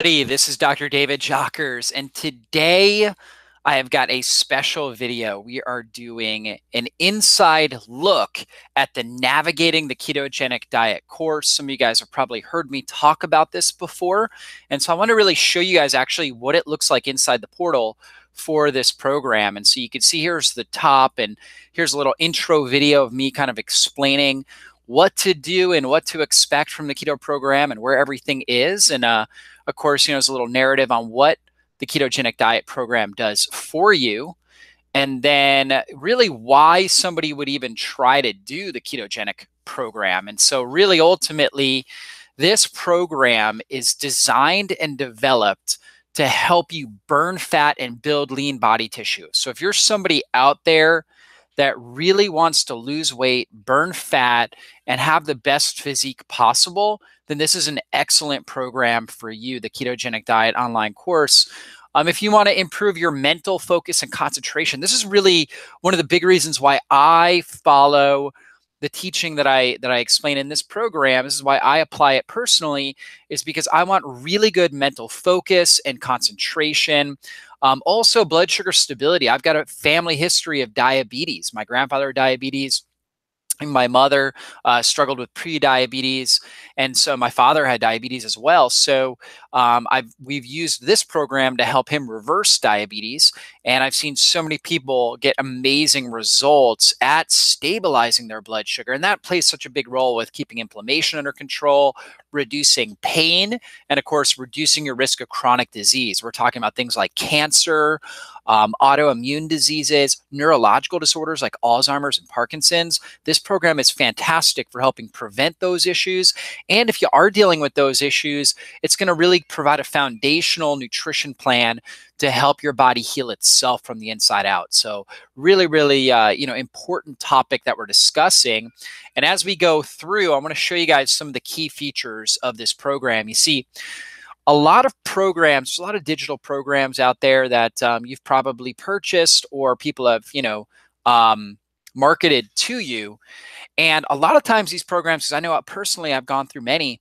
This is Dr. David Jockers, and today I have got a special video. We are doing an inside look at the Navigating the Ketogenic Diet course. Some of you guys have probably heard me talk about this before, and so I want to really show you guys actually what it looks like inside the portal for this program. And so you can see here's the top, and here's a little intro video of me kind of explaining what to do and what to expect from the keto program and where everything is. And of course, there's a little narrative on what the ketogenic diet program does for you, and then really why somebody would even try to do the ketogenic program. And so really ultimately, this program is designed and developed to help you burn fat and build lean body tissue. So if you're somebody out there that really wants to lose weight, burn fat, and have the best physique possible, then this is an excellent program for you, the Ketogenic Diet online course. If you want to improve your mental focus and concentration, this is really one of the big reasons why I follow the teaching that I explain in this program. This is why I apply it personally, is because I want really good mental focus and concentration. Also, blood sugar stability. I've got a family history of diabetes. My grandfather had diabetes. My mother struggled with pre-diabetes, and so my father had diabetes as well. So we've used this program to help him reverse diabetes, and I've seen so many people get amazing results at stabilizing their blood sugar, and that plays such a big role with keeping inflammation under control, reducing pain, and of course, reducing your risk of chronic disease. We're talking about things like cancer, autoimmune diseases, neurological disorders like Alzheimer's and Parkinson's. This program is fantastic for helping prevent those issues. And if you are dealing with those issues, it's going to really provide a foundational nutrition plan to help your body heal itself from the inside out. So really, really, important topic that we're discussing. And as we go through, I want to show you guys some of the key features of this program. You see, a lot of programs, a lot of digital programs out there that you've probably purchased or people have, marketed to you. And a lot of times these programs, because I know personally I've gone through many,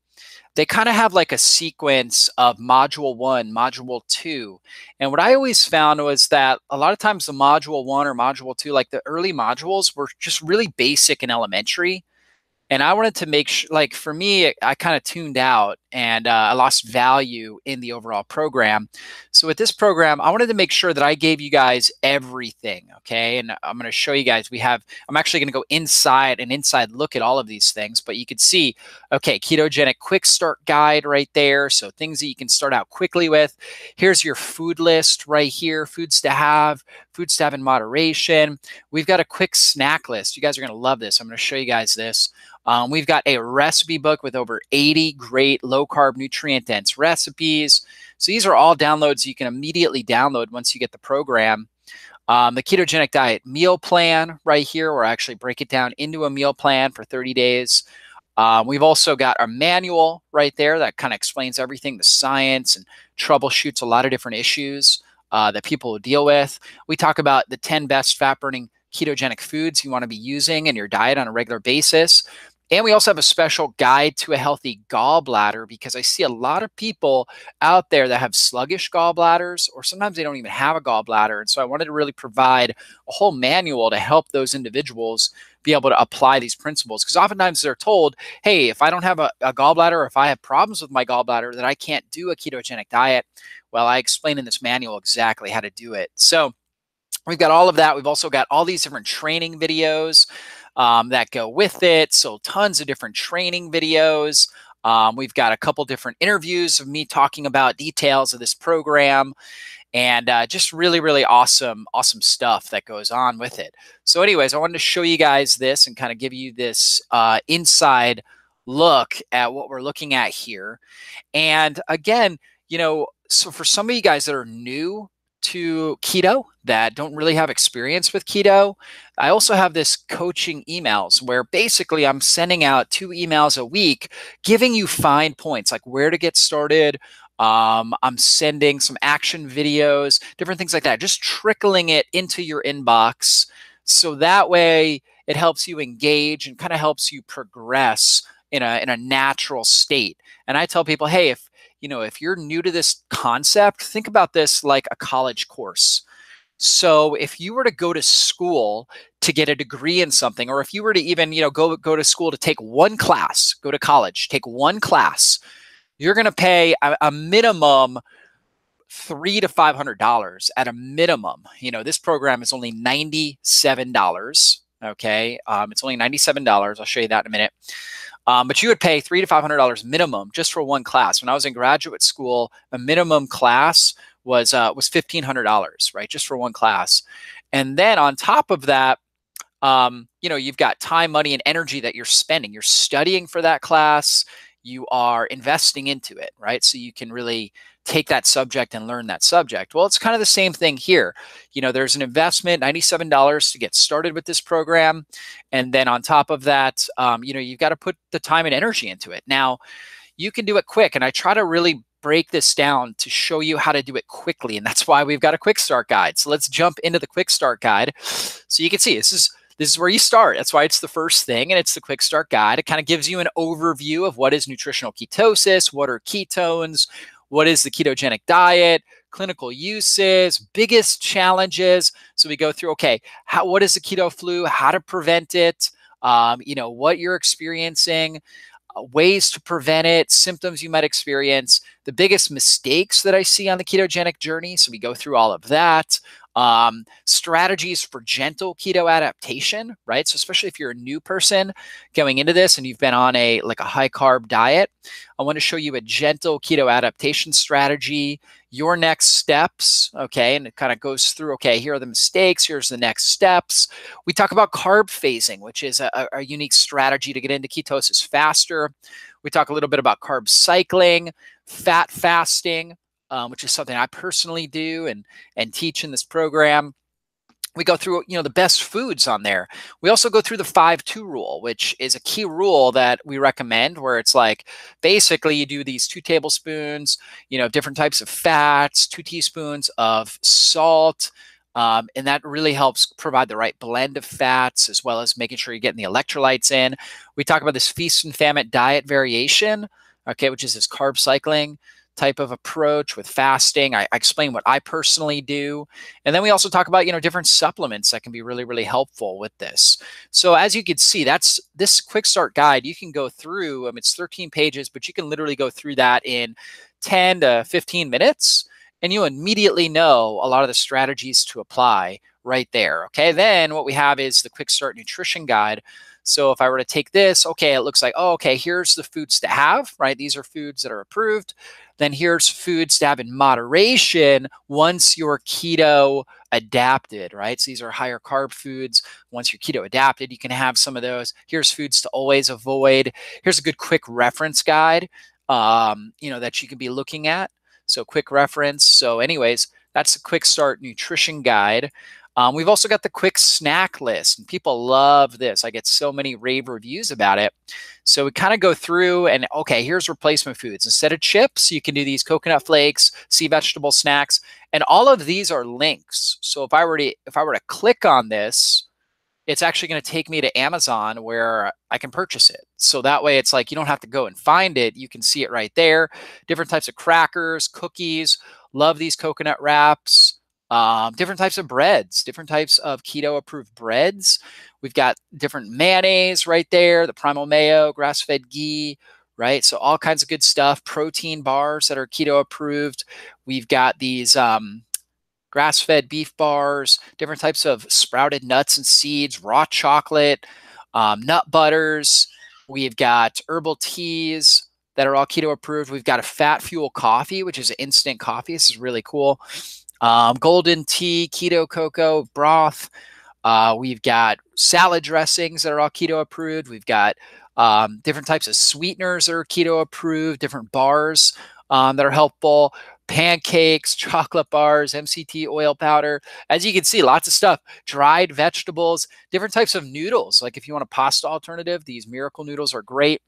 they kind of have like a sequence of module 1, module 2. And what I always found was that a lot of times the module 1 or module 2, like the early modules, were just really basic and elementary. And I wanted to make sure, like for me, I kind of tuned out and I lost value in the overall program. So with this program, I wanted to make sure that I gave you guys everything. Okay. And I'm going to show you guys, I'm actually going to go inside an inside look at all of these things, but you could see, okay, ketogenic quick start guide right there. So things that you can start out quickly with. Here's your food list right here, foods to have in moderation. We've got a quick snack list. You guys are going to love this. I'm going to show you guys this. We've got a recipe book with over 80 great low-carb, nutrient-dense recipes. So these are all downloads you can immediately download once you get the program. The ketogenic diet meal plan right here, where I actually break it down into a meal plan for 30 days. We've also got our manual right there that kind of explains everything, the science, and troubleshoots a lot of different issues that people deal with. We talk about the 10 best fat-burning ketogenic foods you want to be using in your diet on a regular basis. And we also have a special guide to a healthy gallbladder, because I see a lot of people out there that have sluggish gallbladders, or sometimes they don't even have a gallbladder. And so I wanted to really provide a whole manual to help those individuals be able to apply these principles. Because oftentimes they're told, hey, if I don't have a gallbladder, or if I have problems with my gallbladder, that I can't do a ketogenic diet. Well, I explain in this manual exactly how to do it. So we've got all of that. We've also got all these different training videos that go with it. So tons of different training videos. We've got a couple different interviews of me talking about details of this program, and just really, really awesome stuff that goes on with it. So anyways, I wanted to show you guys this and kind of give you this inside look at what we're looking at here. And again, so for some of you guys that are new to keto, that don't really have experience with keto, I also have this coaching emails where basically I'm sending out 2 emails a week giving you fine points like where to get started. I'm sending some action videos, different things like that, just trickling it into your inbox. So that way it helps you engage and kind of helps you progress in a natural state. And I tell people, hey, if you're new to this concept, think about this like a college course. So if you were to go to school to get a degree in something, or if you were to even, go to school to take one class, go to college, take one class, you're going to pay a minimum $300 to $500 at a minimum. This program is only $97. Okay, it's only $97. I'll show you that in a minute. But you would pay $300 to $500 minimum just for one class. When I was in graduate school, a minimum class was $1,500, right, just for one class. And then on top of that, you've got time, money, and energy that you're spending. You're studying for that class. You are investing into it, right? So you can really take that subject and learn that subject. Well, it's kind of the same thing here. There's an investment, $97 to get started with this program. And then on top of that, you've got to put the time and energy into it. Now, you can do it quick. And I try to really break this down to show you how to do it quickly. And that's why we've got a quick start guide. So let's jump into the quick start guide. So you can see this is where you start. That's why it's the first thing, and it's the quick start guide. It kind of gives you an overview of what is nutritional ketosis, what are ketones, what is the ketogenic diet, clinical uses, biggest challenges. So we go through, okay, what is the keto flu, how to prevent it, what you're experiencing, ways to prevent it, symptoms you might experience, the biggest mistakes that I see on the ketogenic journey. So we go through all of that. Strategies for gentle keto adaptation, right? So especially if you're a new person going into this and you've been on a high carb diet, I want to show you a gentle keto adaptation strategy, your next steps, okay? And it kind of goes through, okay, here are the mistakes, here's the next steps. We talk about carb phasing, which is a unique strategy to get into ketosis faster. We talk a little bit about carb cycling, fat fasting, which is something I personally do and teach in this program. We go through, the best foods on there. We also go through the 5-2 rule, which is a key rule that we recommend, where it's like, basically you do these 2 tablespoons, different types of fats, 2 teaspoons of salt, and that really helps provide the right blend of fats, as well as making sure you're getting the electrolytes in. We talk about this feast and famine diet variation, okay, which is this carb cycling type of approach with fasting. I explain what I personally do. And then we also talk about, different supplements that can be really, really helpful with this. So as you can see, that's this quick start guide. You can go through, it's 13 pages, but you can literally go through that in 10 to 15 minutes. And you immediately know a lot of the strategies to apply right there. Okay. Then what we have is the quick start nutrition guide. So if I were to take this, okay, it looks like, oh, okay, here's the foods to have, right? These are foods that are approved. Then here's foods to have in moderation once you're keto adapted, right? So these are higher carb foods. Once you're keto adapted, you can have some of those. Here's foods to always avoid. Here's a good quick reference guide, that you can be looking at. So quick reference. So anyways, that's the quick start nutrition guide. We've also got the quick snack list, and people love this. I get so many rave reviews about it. So we kind of go through and, okay, here's replacement foods. Instead of chips, you can do these coconut flakes, sea vegetable snacks, and all of these are links. So if I were to click on this, it's actually going to take me to Amazon where I can purchase it. So that way it's like you don't have to go and find it. You can see it right there. Different types of crackers, cookies. Love these coconut wraps. Different types of breads, different types of keto approved breads. We've got different mayonnaise right there, the primal mayo, grass-fed ghee, right? So all kinds of good stuff. Protein bars that are keto approved. We've got these grass-fed beef bars, different types of sprouted nuts and seeds, raw chocolate, nut butters. We've got herbal teas that are all keto approved. We've got a fat fuel coffee, which is an instant coffee. This is really cool. Golden tea, keto cocoa broth. We've got salad dressings that are all keto approved. We've got different types of sweeteners that are keto approved, different bars that are helpful, pancakes, chocolate bars, MCT oil powder. As you can see, lots of stuff, dried vegetables, different types of noodles. Like if you want a pasta alternative, these miracle noodles are great.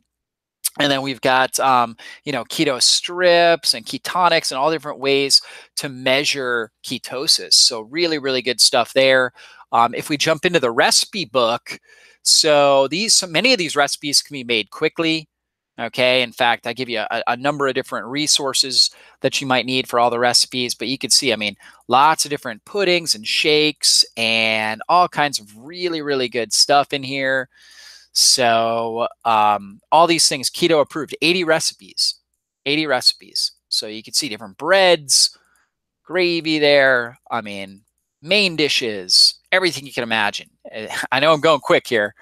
And then we've got, keto strips and ketonics and all different ways to measure ketosis. So really, really good stuff there. If we jump into the recipe book, so many of these recipes can be made quickly. Okay. In fact, I give you a number of different resources that you might need for all the recipes, but you can see, I mean, lots of different puddings and shakes and all kinds of really, really good stuff in here. So all these things keto approved, 80 recipes, 80 recipes. So you can see different breads, gravy there. I mean, main dishes, everything you can imagine. I know I'm going quick here,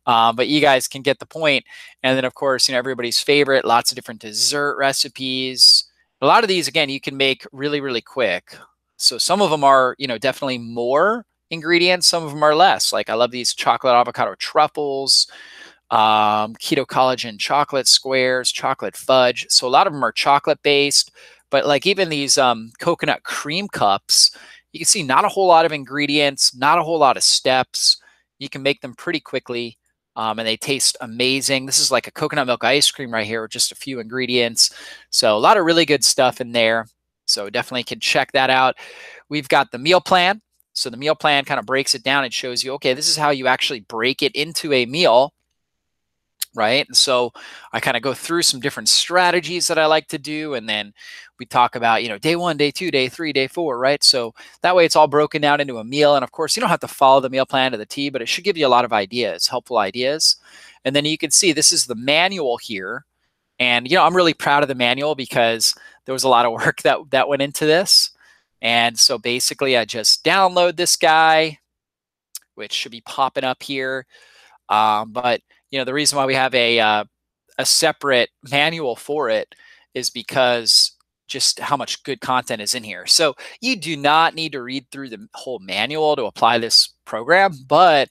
but you guys can get the point. And then, of course, everybody's favorite, lots of different dessert recipes. A lot of these, again, you can make really, really quick. So some of them are, definitely more ingredients. Some of them are less. Like I love these chocolate avocado truffles, keto collagen chocolate squares, chocolate fudge. So a lot of them are chocolate based, but like even these coconut cream cups, you can see not a whole lot of ingredients, not a whole lot of steps. You can make them pretty quickly. And they taste amazing. This is like a coconut milk ice cream right here with just a few ingredients. So a lot of really good stuff in there. So definitely can check that out. We've got the meal plan. So the meal plan kind of breaks it down and shows you, okay, this is how you actually break it into a meal, right? And so I kind of go through some different strategies that I like to do. And then we talk about, day 1, day 2, day 3, day 4, right? So that way it's all broken down into a meal. And of course, you don't have to follow the meal plan to the T, but it should give you a lot of ideas, helpful ideas. And then you can see this is the manual here. And, I'm really proud of the manual because there was a lot of work that went into this. And so basically I just download this guy, which should be popping up here. But the reason why we have a separate manual for it is because just how much good content is in here. So you do not need to read through the whole manual to apply this program. But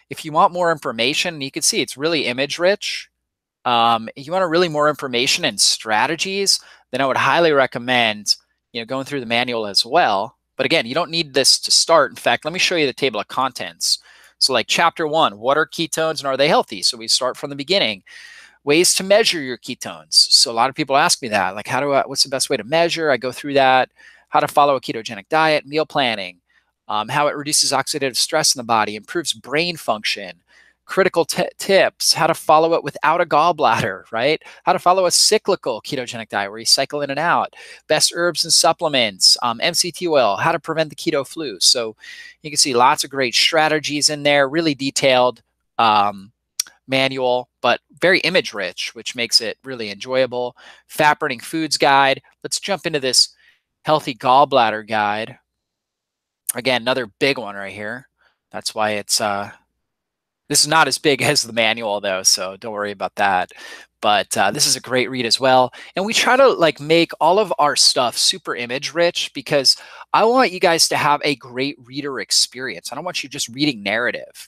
if you want more information, you can see it's really image rich. You want really more information and strategies, then I would highly recommend going through the manual as well. But again, you don't need this to start. In fact, let me show you the table of contents. So like chapter 1, what are ketones and are they healthy? So we start from the beginning. Ways to measure your ketones. So a lot of people ask me that, like what's the best way to measure? I go through that. How to follow a ketogenic diet, meal planning, how it reduces oxidative stress in the body, improves brain function, critical tips, how to follow it without a gallbladder, right? How to follow a cyclical ketogenic diet where you cycle in and out, best herbs and supplements, MCT oil, how to prevent the keto flu. So you can see lots of great strategies in there, really detailed manual, but very image rich, which makes it really enjoyable. Fat burning foods guide. Let's jump into this healthy gallbladder guide. Again, another big one right here. That's why it's this is not as big as the manual though, so don't worry about that. But this is a great read as well. And we try to make all of our stuff super image rich because I want you guys to have a great reader experience. I don't want you just reading narrative.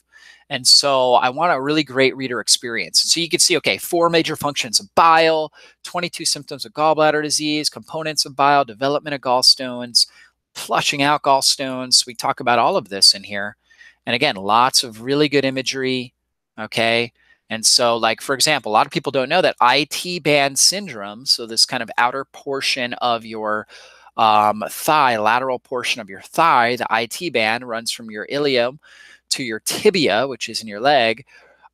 And so I want a really great reader experience. So you can see, okay, 4 major functions of bile, 22 symptoms of gallbladder disease, components of bile, development of gallstones, flushing out gallstones. We talk about all of this in here. And again, lots of really good imagery, okay? And so for example, a lot of people don't know that IT band syndrome, so this kind of outer portion of your thigh, lateral portion of your thigh, the IT band runs from your ilium to your tibia, which is in your leg.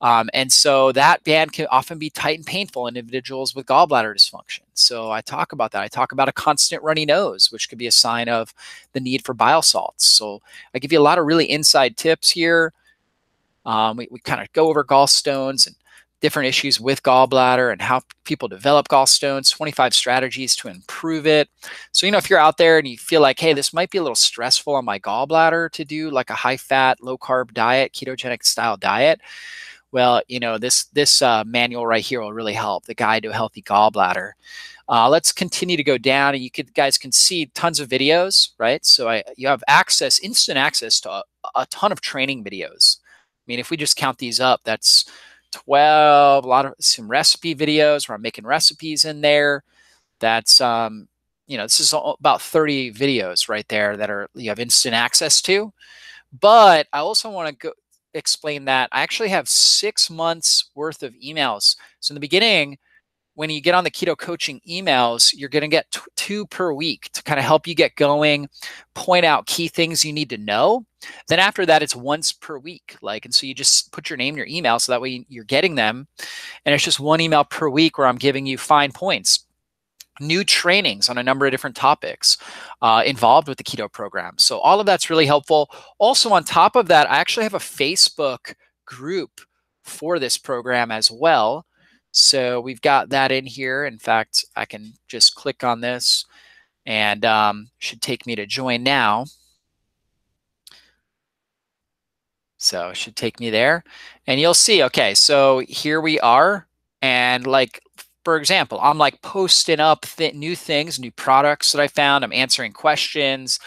And so that band can often be tight and painful in individuals with gallbladder dysfunction. So I talk about that. I talk about a constant runny nose, which could be a sign of the need for bile salts. So I give you a lot of really inside tips here. We kind of go over gallstones and different issues with gallbladder and how people develop gallstones, 25 strategies to improve it. So, if you're out there and you feel like, hey, this might be a little stressful on my gallbladder to do like a high fat, low carb diet, ketogenic style diet, well, this manual right here will really help, the guide to a healthy gallbladder. Let's continue to go down, and you guys can see tons of videos, right? So you have instant access to a ton of training videos. I mean, if we just count these up, that's 12, some recipe videos where I'm making recipes in there. That's, this is about 30 videos right there that you have instant access to. But I also want to explain that I actually have 6 months worth of emails. So in the beginning, when you get on the keto coaching emails, you're going to get 2 per week to kind of help you get going, point out key things you need to know. Then after that, it's once per week. And so you just put your name, your email, so that way you're getting them. And it's just 1 email per week where I'm giving you fine points, new trainings on a number of different topics involved with the keto program. So all of that's really helpful. Also, on top of that, I actually have a Facebook group for this program as well. So we've got that in here. In fact, I can just click on this and should take me to join now. So it should take me there and you'll see, okay, so here we are. And for example, I'm posting up new things, new products that I found. I'm answering questions,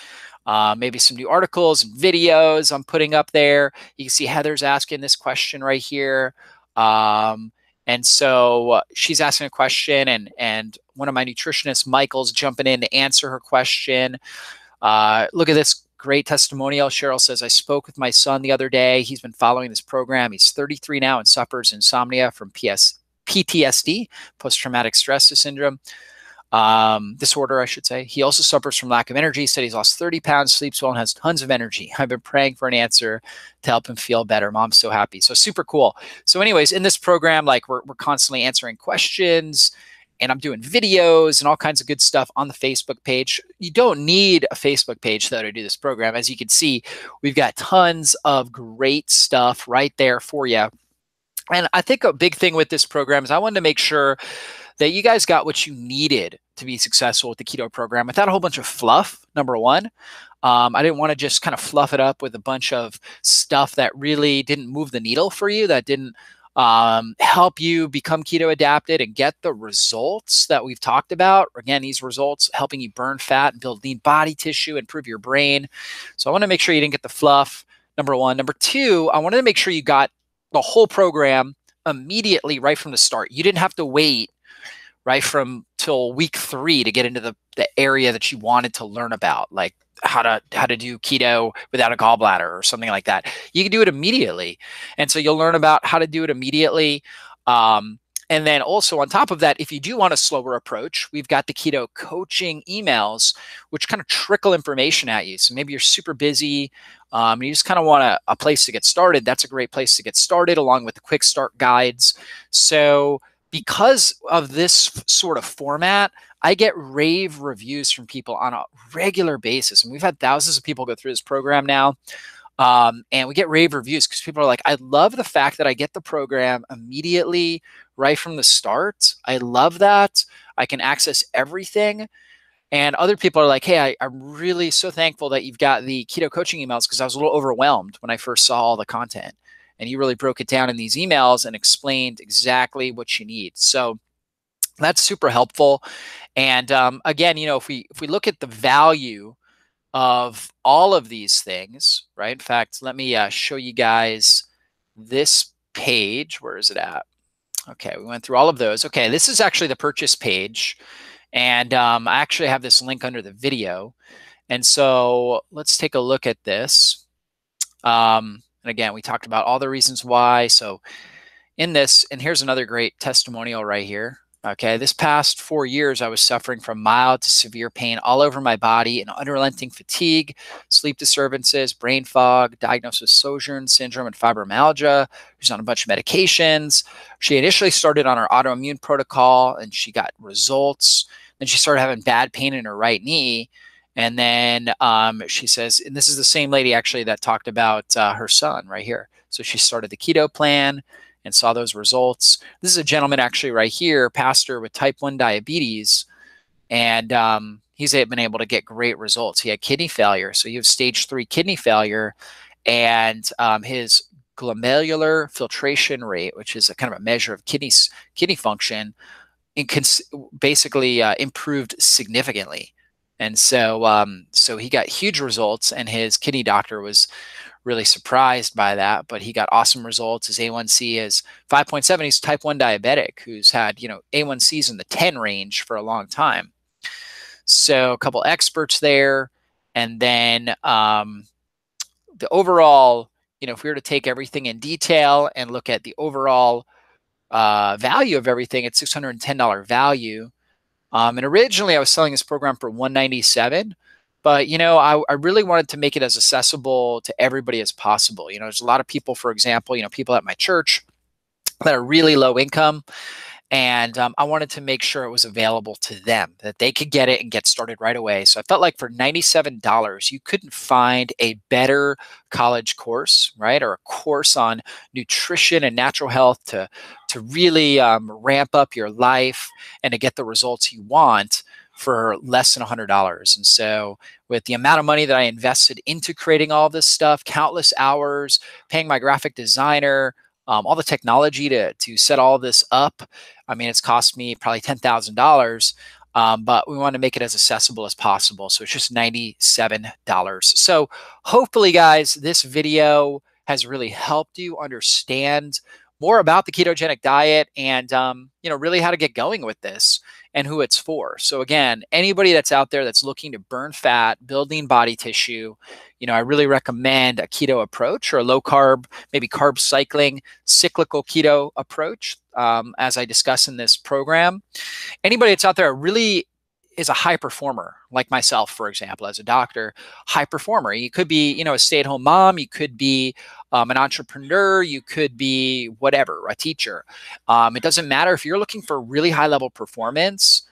maybe some new articles and videos I'm putting up there. You can see Heather's asking this question right here. And so she's asking a question and one of my nutritionists, Michael's jumping in to answer her question. Look at this great testimonial. Cheryl says, I spoke with my son the other day. He's been following this program. He's 33 now and suffers insomnia from PTSD, post-traumatic stress syndrome, disorder, I should say. He also suffers from lack of energy. He said he's lost 30 pounds, sleeps well, and has tons of energy. I've been praying for an answer to help him feel better. Mom's so happy. So super cool. So anyways, in this program, we're constantly answering questions, and I'm doing videos and all kinds of good stuff on the Facebook page. You don't need a Facebook page, though, to do this program. As you can see, we've got tons of great stuff right there for you. And I think a big thing with this program is I wanted to make sure that you guys got what you needed to be successful with the keto program without a whole bunch of fluff, number one. I didn't want to just kind of fluff it up with a bunch of stuff that really didn't move the needle for you, that didn't help you become keto adapted and get the results that we've talked about. Again, these results helping you burn fat and build lean body tissue, improve your brain. So I want to make sure you didn't get the fluff, number one. Number two, I wanted to make sure you got the whole program immediately right from the start. You didn't have to wait right from till week 3 to get into the area that you wanted to learn about, like how to do keto without a gallbladder or something like that. You can do it immediately. And so you'll learn about how to do it immediately. And then also on top of that, if you do want a slower approach, we've got the keto coaching emails, which kind of trickle information at you. So maybe you're super busy, and you just kind of want a place to get started. That's a great place to get started, along with the quick start guides. So because of this sort of format, I get rave reviews from people on a regular basis. And we've had thousands of people go through this program now. And we get rave reviews because people are like, I love the fact that I get the program immediately right from the start. I love that. I can access everything. And other people are like, hey, I'm really so thankful that you've got the keto coaching emails because I was a little overwhelmed when I first saw all the content. And you really broke it down in these emails and explained exactly what you need. So that's super helpful. And again, if we look at the value of all of these things, right? In fact, let me show you guys this page. Where is it at? Okay, we went through all of those. Okay, this is actually the purchase page. And I actually have this link under the video. And so let's take a look at this. And again, we talked about all the reasons why. So in this, and here's another great testimonial right here. Okay, this past 4 years, I was suffering from mild to severe pain all over my body and unrelenting fatigue, sleep disturbances, brain fog, diagnosed with Sjögren's syndrome and fibromyalgia. She's on a bunch of medications. She initially started on her autoimmune protocol and she got results. Then she started having bad pain in her right knee. And then she says, and this is the same lady actually that talked about her son right here. So she started the keto plan and saw those results. This is a gentleman actually right here, pastor with type 1 diabetes, and he's been able to get great results. He had kidney failure, so you have stage 3 kidney failure, and his glomerular filtration rate, which is a kind of a measure of kidney function, basically improved significantly. And so, so he got huge results, and his kidney doctor was really surprised by that, but he got awesome results. His A1C is 5.7. He's type 1 diabetic who's had, A1Cs in the 10 range for a long time. So a couple experts there. And then the overall, if we were to take everything in detail and look at the overall value of everything, it's $610 value. And originally I was selling this program for $197, but I really wanted to make it as accessible to everybody as possible. There's a lot of people, for example, people at my church that are really low income, and I wanted to make sure it was available to them, that they could get it and get started right away. So I felt like for $97, you couldn't find a better college course, right? Or a course on nutrition and natural health to really ramp up your life and to get the results you want for less than $100. And so with the amount of money that I invested into creating all this stuff, countless hours, paying my graphic designer, all the technology to set all this up, I mean, it's cost me probably $10,000, but we want to make it as accessible as possible. So it's just $97. So hopefully, guys, this video has really helped you understand more about the ketogenic diet and really how to get going with this and who it's for. So again, anybody that's out there that's looking to burn fat, build lean body tissue, I really recommend a keto approach or a low carb, maybe carb cycling, cyclical keto approach, as I discuss in this program. Anybody that's out there really is a high performer, like myself, for example, as a doctor, high performer. You could be, a stay-at-home mom. You could be an entrepreneur. You could be whatever, a teacher. It doesn't matter if you're looking for really high-level performance.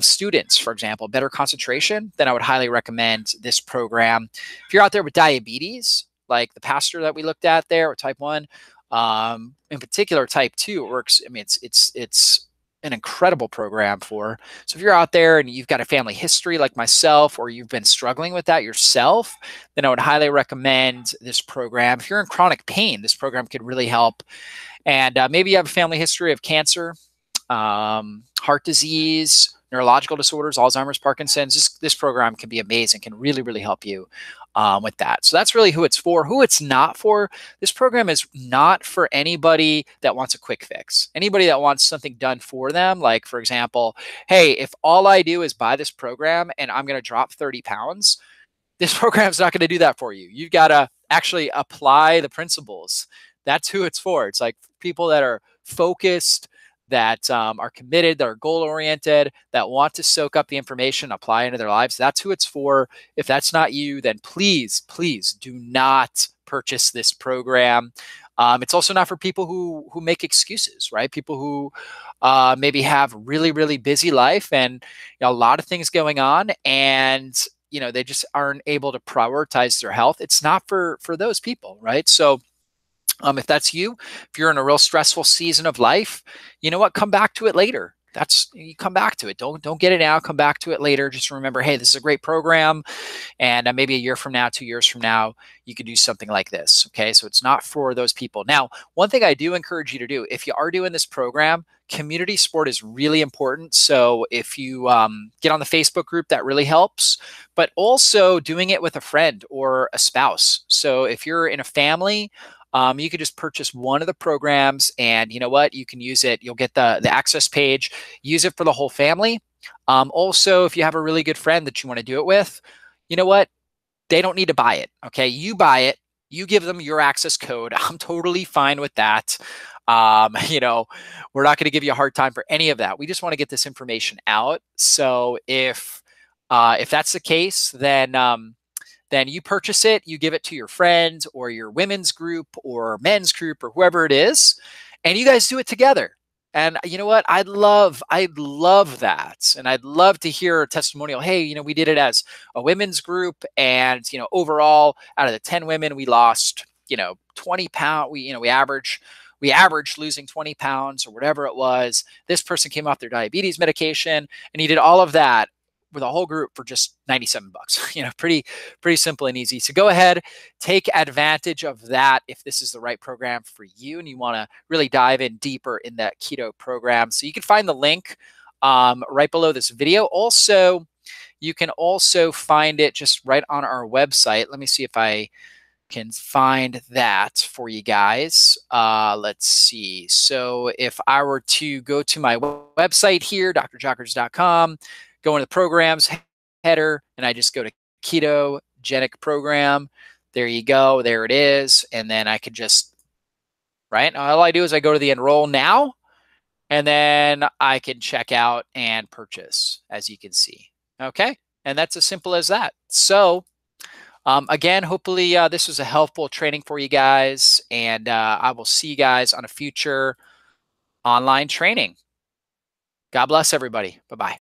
Students, for example, better concentration, then I would highly recommend this program. If you're out there with diabetes, like the pastor that we looked at there, or type 1, in particular type 2, it works. I mean, it's an incredible program for. So if you're out there and you've got a family history like myself, or you've been struggling with that yourself, then I would highly recommend this program. If you're in chronic pain, this program could really help. And maybe you have a family history of cancer, heart disease, neurological disorders, Alzheimer's, Parkinson's. This program can be amazing, can really, really help you with that. So that's really who it's for. Who it's not for, this program is not for anybody that wants a quick fix. Anybody that wants something done for them, like, for example, hey, if all I do is buy this program and I'm going to drop 30 pounds, this program's not going to do that for you. You've got to actually apply the principles. That's who it's for. It's like people that are focused, that are committed, that are goal-oriented, that want to soak up the information, apply it into their lives. That's who it's for. If that's not you, then please, please do not purchase this program. It's also not for people who make excuses, right? People who maybe have really, really busy life and a lot of things going on, and they just aren't able to prioritize their health. It's not for those people, right? So if that's you, if you're in a real stressful season of life, you know what? Come back to it later. You come back to it. Don't get it now. Come back to it later. Just remember, hey, this is a great program, and maybe a year from now, 2 years from now, you could do something like this. Okay, so it's not for those people. Now, one thing I do encourage you to do, if you are doing this program, community support is really important. So if you get on the Facebook group, that really helps. But also doing it with a friend or a spouse. So if you're in a family, you could just purchase one of the programs, and you know what? You can use it. You'll get the access page. Use it for the whole family. Also, if you have a really good friend that you want to do it with, you know what? They don't need to buy it. Okay, you buy it. You give them your access code. I'm totally fine with that. We're not going to give you a hard time for any of that. We just want to get this information out. So if that's the case, then you purchase it, you give it to your friend or your women's group or men's group or whoever it is, and you guys do it together. And you know what? I'd love that. And I'd love to hear a testimonial. Hey, we did it as a women's group, and overall out of the 10 women, we lost, 20 pounds. We averaged losing 20 pounds or whatever it was. This person came off their diabetes medication, and he did all of that with a whole group for just $97. Pretty simple and easy. So go ahead, take advantage of that if this is the right program for you and you want to really dive in deeper in that keto program. So you can find the link right below this video. Also, you can also find it just right on our website. Let me see if I can find that for you guys. Let's see. So if I were to go to my website here, drjockers.com, go into the programs header, and I just go to ketogenic program. There you go. There it is. And then I could just, right? All I do is I go to the enroll now, and then I can check out and purchase, as you can see. Okay, and that's as simple as that. So again, hopefully this was a helpful training for you guys, and I will see you guys on a future online training. God bless everybody. Bye-bye.